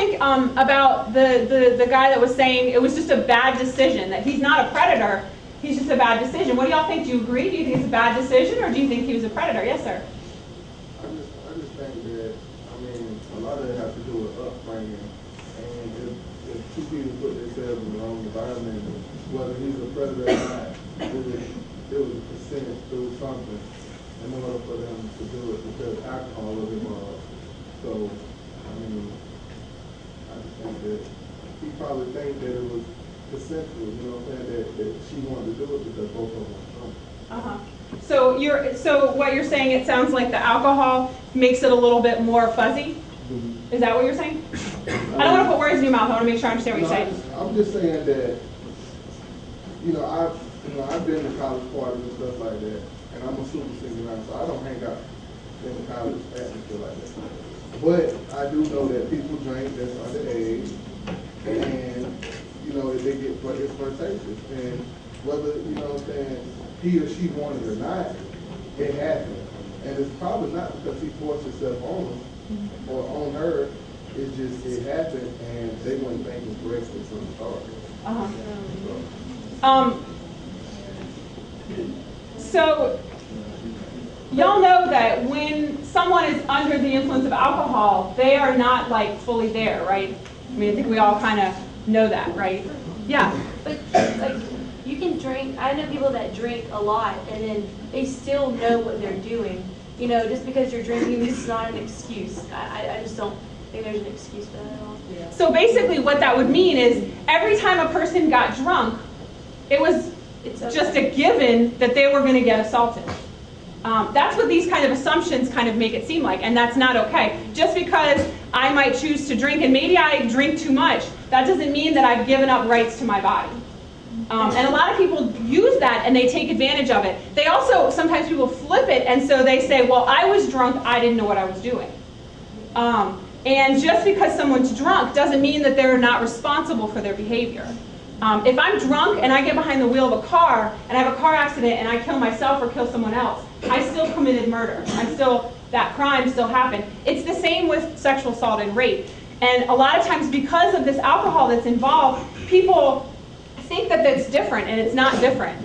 think about the guy that was saying it was just a bad decision, that he's not a predator, he's just a bad decision? What do y'all think? Do you agree? Do you think it's a bad decision, or do you think he was a predator? Yes, sir. I just think that, I mean, a lot of it has to do with upbringing. And if two people put themselves in the wrong environment, whether he's a predator or not, it was a percentage, it was something in order for them to do it because alcohol was involved. So, I mean, I just think that he probably think that it was consensual, you know what I'm saying, that she wanted to do it because both of them were drunk. Uh-huh. So what you're saying, it sounds like the alcohol makes it a little bit more fuzzy? Is that what you're saying? I don't want to put words in your mouth. I want to make sure I understand what you're saying. I'm just saying that, I've been to college parties and stuff like that, and I'm a super singer now, so I don't hang out in the college atmosphere like that. But I do know that people drink that's underage, and if they get it's flirtatious, and whether he or she wanted it or not, it happened, and it's probably not because he forced himself on him or on her. It's just it happened, and they weren't thinking correctly from the start. So y'all know that when someone is under the influence of alcohol, they are not like fully there, right? I mean, I think we all kind of know that, right? Yeah. But like, you can drink. I know people that drink a lot, and then they still know what they're doing. Just because you're drinking, it's not an excuse. I just don't think there's an excuse for that at all. Yeah. So basically, what that would mean is every time a person got drunk, it's just a given that they were going to get assaulted. That's what these kind of assumptions kind of make it seem like, and that's not okay. Just because I might choose to drink, and maybe I drink too much, that doesn't mean that I've given up rights to my body. And a lot of people use that and they take advantage of it. They also, sometimes people flip it, and so they say, well, I was drunk, I didn't know what I was doing. And just because someone's drunk doesn't mean that they're not responsible for their behavior. If I'm drunk and I get behind the wheel of a car and I have a car accident and I kill myself or kill someone else, I still committed murder. That crime still happened. It's the same with sexual assault and rape. And a lot of times because of this alcohol that's involved, people think that that's different, and it's not different.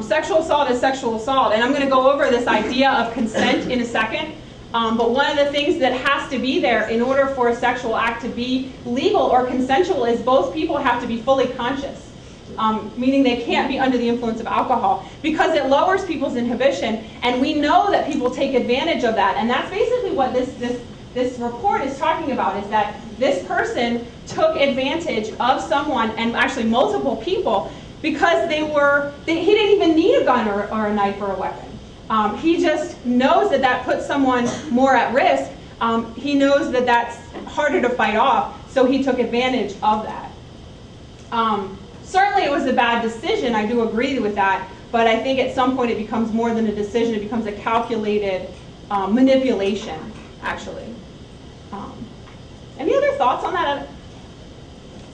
Sexual assault is sexual assault, and I'm going to go over this idea of consent in a second. But one of the things that has to be there in order for a sexual act to be legal or consensual is both people have to be fully conscious, meaning they can't be under the influence of alcohol, because it lowers people's inhibition, and we know that people take advantage of that, and that's basically what this report is talking about, is that this person took advantage of someone, and actually multiple people, because he didn't even need a gun or a knife or a weapon. He just knows that puts someone more at risk. He knows that that's harder to fight off, so he took advantage of that. Certainly it was a bad decision, I do agree with that, but I think at some point it becomes more than a decision, it becomes a calculated manipulation, actually. Any other thoughts on that?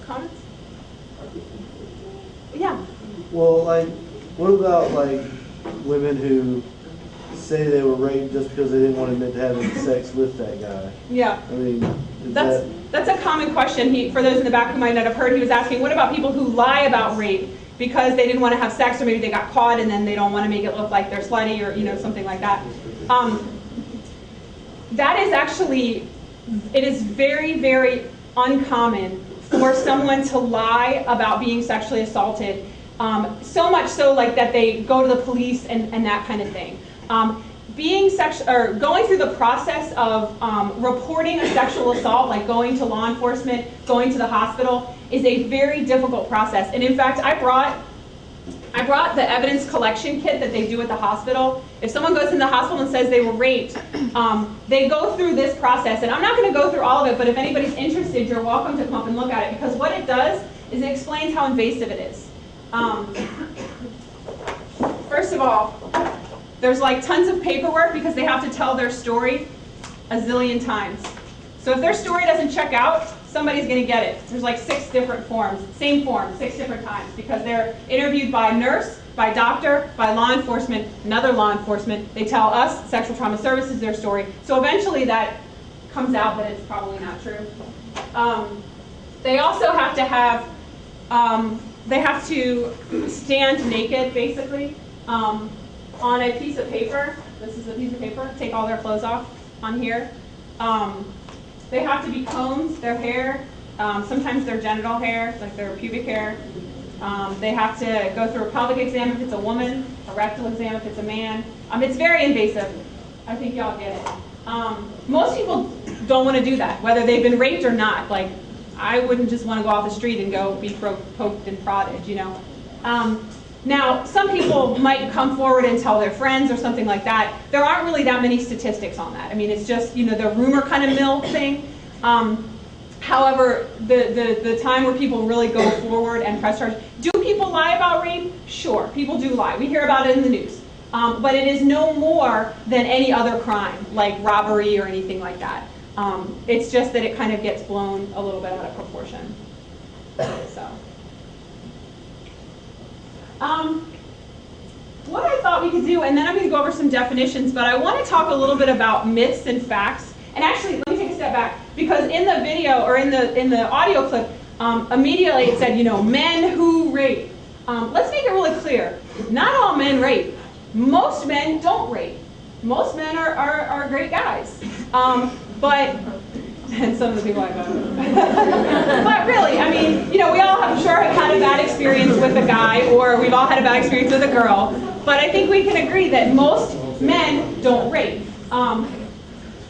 Comments? Yeah. Well, what about women who say they were raped just because they didn't want to admit to having sex with that guy? Yeah. I mean, that's a common question. For those in the back who might not have heard, he was asking, what about people who lie about rape because they didn't want to have sex, or maybe they got caught and then they don't want to make it look like they're slutty, or something like that. That is actually, it is very, very uncommon for someone to lie about being sexually assaulted, so much so that they go to the police and that kind of thing. Going through the process of reporting a sexual assault, like going to law enforcement, going to the hospital, is a very difficult process. And in fact, I brought the evidence collection kit that they do at the hospital. If someone goes in the hospital and says they were raped, they go through this process. And I'm not going to go through all of it, but if anybody's interested, you're welcome to come up and look at it, because what it does is it explains how invasive it is. First of all, there's tons of paperwork because they have to tell their story a zillion times. So if their story doesn't check out, somebody's going to get it. There's 6 different forms, same form, 6 different times, because they're interviewed by a nurse, by a doctor, by law enforcement, another law enforcement. They tell us, Sexual Trauma Services, their story. So eventually that comes out that it's probably not true. They also have to have, they have to stand naked, basically, on a piece of paper. This is a piece of paper. Take all their clothes off on here. They have to be combed, their hair, sometimes their genital hair, like their pubic hair. They have to go through a pelvic exam if it's a woman, a rectal exam if it's a man. It's very invasive. I think y'all get it. Most people don't want to do that, whether they've been raped or not. Like, I wouldn't just want to go off the street and go be poked and prodded, you know. Now, some people might come forward and tell their friends or something like that. There aren't really that many statistics on that. I mean, it's just, you know, the rumor kind of mill thing. However, the time where people really go forward and press charge, do people lie about rape? Sure, people do lie. We hear about it in the news. But it is no more than any other crime, like robbery or anything like that. It's just that it kind of gets blown a little bit out of proportion. So, what I thought we could do, and then I'm going to go over some definitions, but I want to talk a little bit about myths and facts. And actually, let me take a step back, because in the video, or in the audio clip, immediately it said, you know, men who rape. Let's make it really clear. Not all men rape. Most men don't rape. Most men are great guys. But, and some of the people I know. But really, I mean, you know, we all have, sure, have had a bad experience with a guy, or we've all had a bad experience with a girl. But I think we can agree that most men don't rape.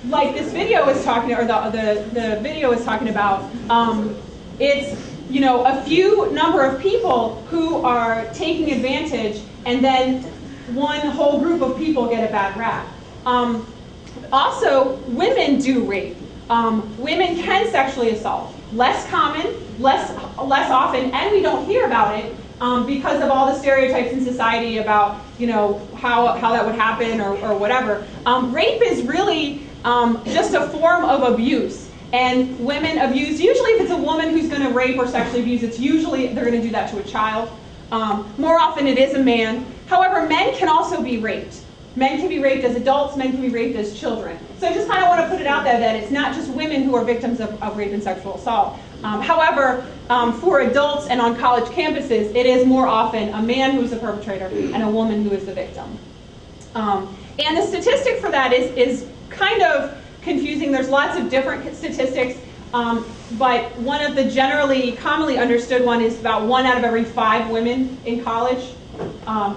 Like this video is talking, or the video is talking about, it's, you know, a few number of people who are taking advantage, and then one whole group of people get a bad rap. Also, women do rape. Women can sexually assault. Less common, less often, and we don't hear about it because of all the stereotypes in society about, you know, how that would happen or whatever. Rape is really just a form of abuse. And women abuse, usually if it's a woman who's going to rape or sexually abuse, it's usually they're going to do that to a child. More often it is a man. However, men can also be raped. Men can be raped as adults, men can be raped as children. So I just kind of want to put it out there that it's not just women who are victims of rape and sexual assault. However, for adults and on college campuses, it is more often a man who is the perpetrator and a woman who is the victim. And the statistic for that is kind of confusing. There's lots of different statistics, but one of the generally commonly understood one is about 1 out of every 5 women in college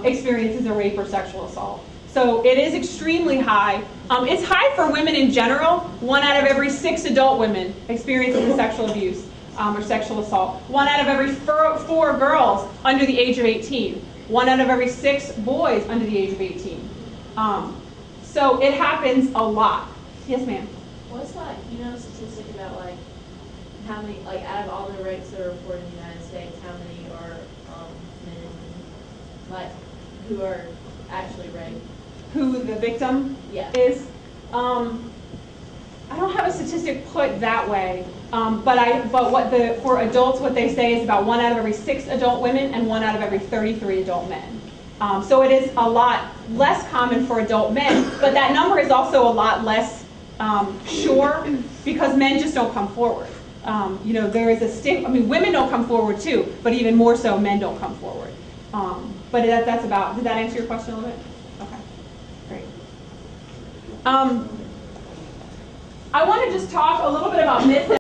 experiences a rape or sexual assault. So it is extremely high. It's high for women in general. 1 out of every 6 adult women experiences a sexual abuse or sexual assault. 1 out of every 4 girls under the age of 18. 1 out of every 6 boys under the age of 18. So it happens a lot. Yes, ma'am? What's like, you know, a statistic about like how many, like out of all the rapes that are reported in the United States, how many are men, like, who are actually raped? Who the victim Yeah. is? I don't have a statistic put that way, but for adults, what they say is about 1 out of every 6 adult women and 1 out of every 33 adult men. So it is a lot less common for adult men, but that number is also a lot less sure because men just don't come forward. You know, there is a stigma. I mean, women don't come forward too, but even more so, men don't come forward. But that's about. Did that answer your question a little bit? Okay, great. I want to just talk a little bit about myths.